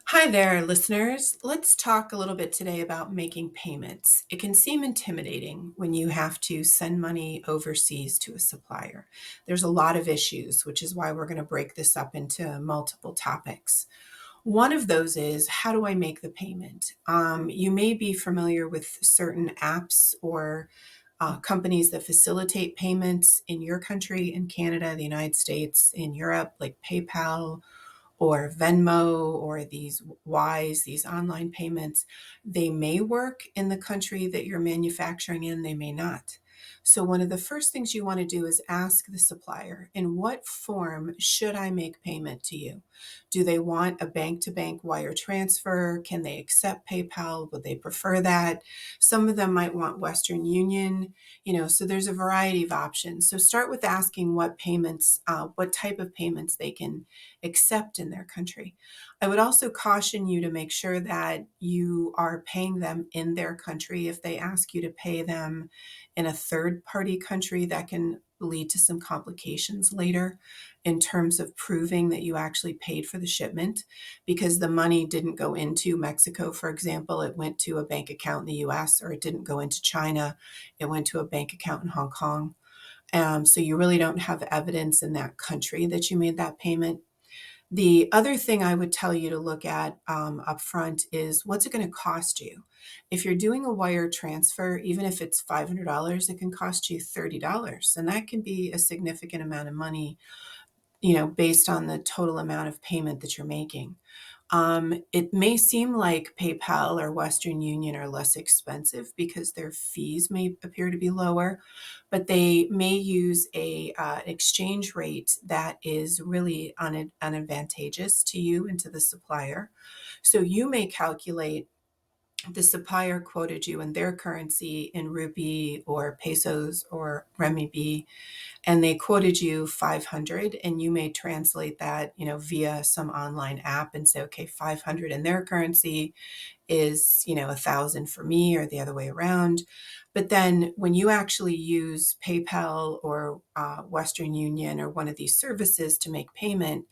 Hi there, listeners. Let's talk a little bit today about making payments. It can seem intimidating when you have to send money overseas to a supplier. There's a lot of issues, which is why we're going to break this up into multiple topics. One of those is, how do I make the payment? You may be familiar with certain apps or companies that facilitate payments in your country, in Canada, the United States, in Europe, like PayPal or Venmo or these Wise, these online payments. They may work in the country that you're manufacturing in, they may not. So, one of the first things you want to do is ask the supplier, in what form should I make payment to you? Do they want a bank to bank wire transfer? Can they accept PayPal? Would they prefer that? Some of them might want Western Union, so there's a variety of options. So, start with asking what type of payments they can accept in their country. I would also caution you to make sure that you are paying them in their country. If they ask you to pay them in a third party country, that can lead to some complications later in terms of proving that you actually paid for the shipment because the money didn't go into Mexico, for example. It went to a bank account in the US, or it didn't go into China. It went to a bank account in Hong Kong. So you really don't have evidence in that country that you made that payment. The other thing I would tell you to look at up front is, what's it going to cost you? If you're doing a wire transfer, even if it's $500, it can cost you $30. And that can be a significant amount of money, based on the total amount of payment that you're making. It may seem like PayPal or Western Union are less expensive because their fees may appear to be lower, but they may use an exchange rate that is really unadvantageous to you and to the supplier. So you may calculate, the supplier quoted you in their currency in rupee or pesos or renminbi, and they quoted you 500, and you may translate that, via some online app and say, okay, 500 in their currency is, 1,000 for me, or the other way around. But then when you actually use PayPal or Western Union or one of these services to make payment,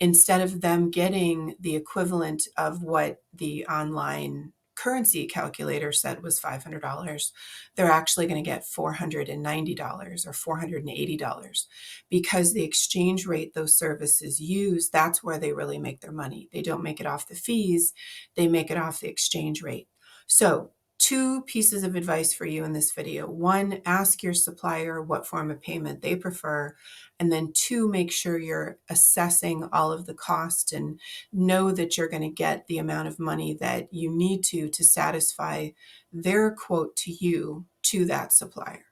instead of them getting the equivalent of what the online currency calculator said was $500, they're actually going to get $490 or $480, because the exchange rate those services use, that's where they really make their money. They don't make it off the fees, they make it off the exchange rate. So, two pieces of advice for you in this video. One, ask your supplier what form of payment they prefer. And then two, make sure you're assessing all of the cost and know that you're going to get the amount of money that you need to satisfy their quote to you to that supplier.